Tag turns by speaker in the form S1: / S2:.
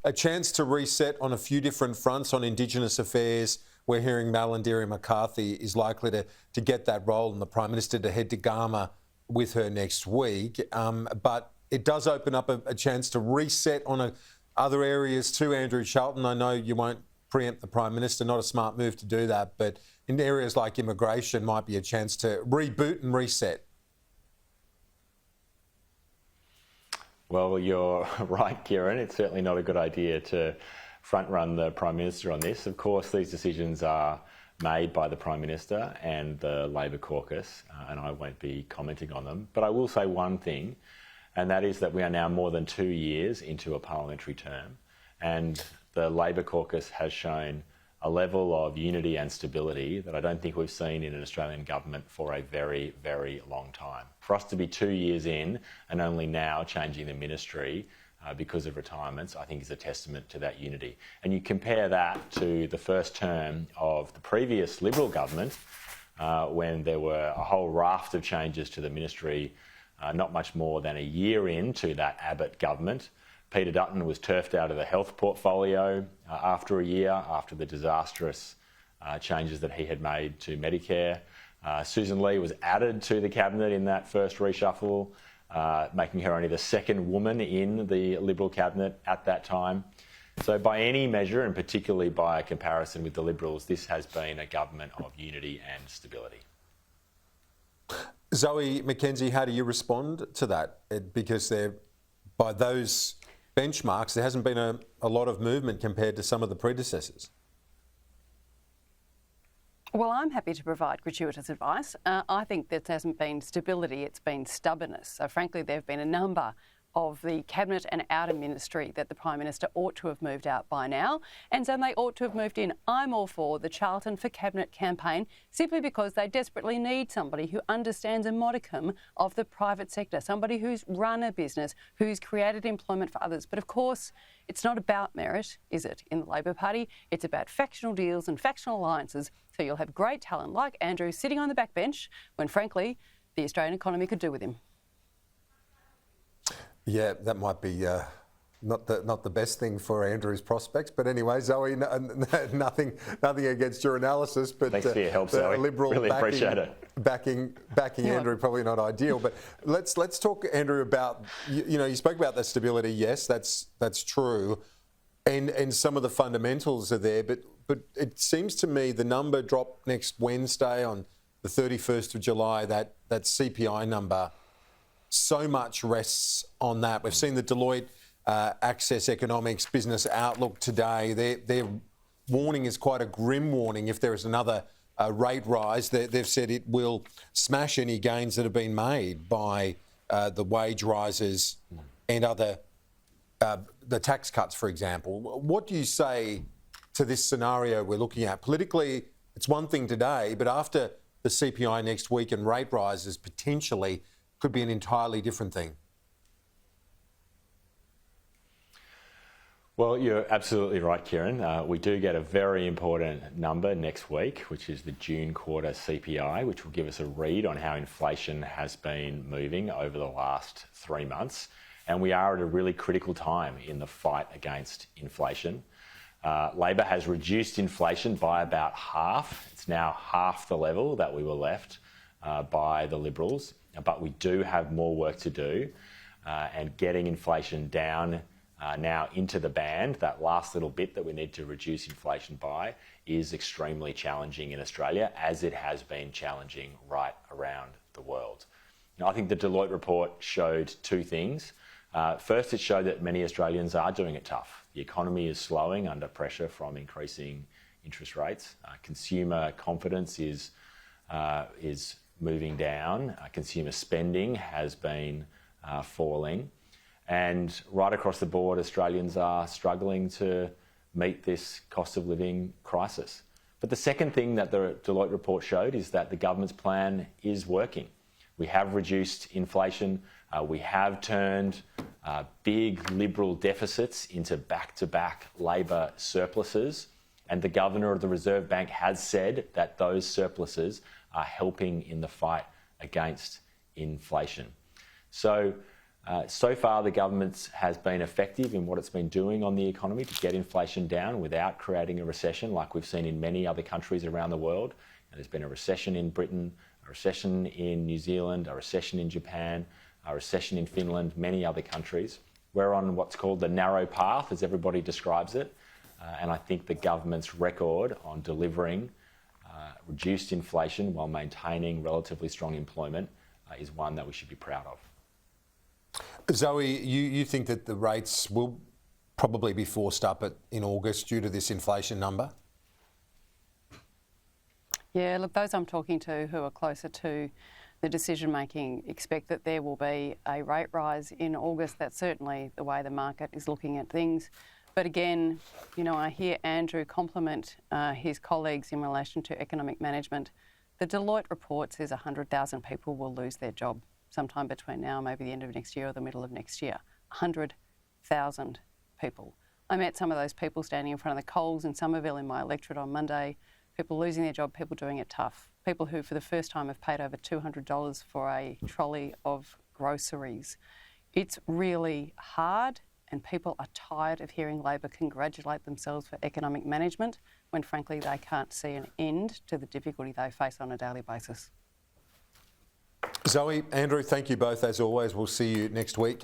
S1: A chance to reset on a few different fronts on Indigenous affairs. We're hearing Malarndirri McCarthy is likely to get that role and the Prime Minister to head to Gama with her next week. But it does open up a chance to reset on other areas too, Andrew Charlton. I know you won't preempt the Prime Minister, not a smart move to do that, but in areas like immigration might be a chance to reboot and reset.
S2: Well, you're right, Kieran. It's certainly not a good idea to front-run the Prime Minister on this. Of course, these decisions are made by the Prime Minister and the Labor caucus, and I won't be commenting on them. But I will say one thing, and that is that we are now more than 2 years into a parliamentary term, and the Labor caucus has shown a level of unity and stability that I don't think we've seen in an Australian government for a very, very long time. For us to be 2 years in and only now changing the ministry because of retirements, I think is a testament to that unity. And you compare that to the first term of the previous Liberal government, when there were a whole raft of changes to the ministry, not much more than a year into that Abbott government. Peter Dutton was turfed out of the health portfolio after a year, after the disastrous changes that he had made to Medicare. Susan Lee was added to the cabinet in that first reshuffle, making her only the second woman in the Liberal cabinet at that time. So by any measure, and particularly by comparison with the Liberals, this has been a government of unity and stability.
S1: Zoe McKenzie, how do you respond to that? Because by those benchmarks, there hasn't been a lot of movement compared to some of the predecessors.
S3: Well, I'm happy to provide gratuitous advice. I think there hasn't been stability, it's been stubbornness. So frankly, there have been a number of the Cabinet and outer ministry that the Prime Minister ought to have moved out by now, and so they ought to have moved in. I'm all for the Charlton for Cabinet campaign simply because they desperately need somebody who understands a modicum of the private sector, somebody who's run a business, who's created employment for others. But of course, it's not about merit, is it, in the Labor Party? It's about factional deals and factional alliances. So you'll have great talent like Andrew sitting on the backbench when, frankly, the Australian economy could do with him.
S1: Yeah, that might be not the best thing for Andrew's prospects. But anyway, Zoe, nothing against your analysis. But
S2: thanks for your help, Zoe.
S1: Liberal
S2: really appreciate it.
S1: Backing Andrew, probably not ideal. But let's talk, Andrew, about you spoke about that stability. Yes, that's true, and some of the fundamentals are there. But it seems to me the number dropped next Wednesday on the 31st of July. That CPI number. So much rests on that. We've seen the Deloitte Access Economics Business Outlook today. Their warning is quite a grim warning. If there is another rate rise, they've said it will smash any gains that have been made by the wage rises and other the tax cuts, for example. What do you say to this scenario we're looking at? Politically, it's one thing today, but after the CPI next week and rate rises potentially could be an entirely different thing.
S2: Well, you're absolutely right, Kieran. We do get a very important number next week, which is the June quarter CPI, which will give us a read on how inflation has been moving over the last 3 months. And we are at a really critical time in the fight against inflation. Labor has reduced inflation by about half. It's now half the level that we were left by the Liberals. But we do have more work to do, and getting inflation down now into the band, that last little bit that we need to reduce inflation by, is extremely challenging in Australia, as it has been challenging right around the world. Now, I think the Deloitte report showed two things. First, it showed that many Australians are doing it tough. The economy is slowing under pressure from increasing interest rates. Consumer confidence is moving down. Consumer spending has been falling. And right across the board, Australians are struggling to meet this cost of living crisis. But the second thing that the Deloitte report showed is that the government's plan is working. We have reduced inflation. We have turned big Liberal deficits into back-to-back Labor surpluses. And the Governor of the Reserve Bank has said that those surpluses are helping in the fight against inflation. So So far, the government has been effective in what it's been doing on the economy to get inflation down without creating a recession like we've seen in many other countries around the world. And there's been a recession in Britain, a recession in New Zealand, a recession in Japan, a recession in Finland, many other countries. We're on what's called the narrow path, as everybody describes it. And I think the government's record on delivering reduced inflation while maintaining relatively strong employment is one that we should be proud of.
S1: Zoe, you think that the rates will probably be forced up in August due to this inflation number?
S3: Yeah, look, those I'm talking to who are closer to the decision making expect that there will be a rate rise in August. That's certainly the way the market is looking at things. But again, you know, I hear Andrew compliment his colleagues in relation to economic management. The Deloitte report says 100,000 people will lose their job sometime between now and maybe the end of next year or the middle of next year. 100,000 people. I met some of those people standing in front of the Coles in Somerville in my electorate on Monday. People losing their job, people doing it tough. People who for the first time have paid over $200 for a trolley of groceries. It's really hard, and people are tired of hearing Labor congratulate themselves for economic management when frankly they can't see an end to the difficulty they face on a daily basis.
S1: Zoe, Andrew, thank you both as always. We'll see you next week.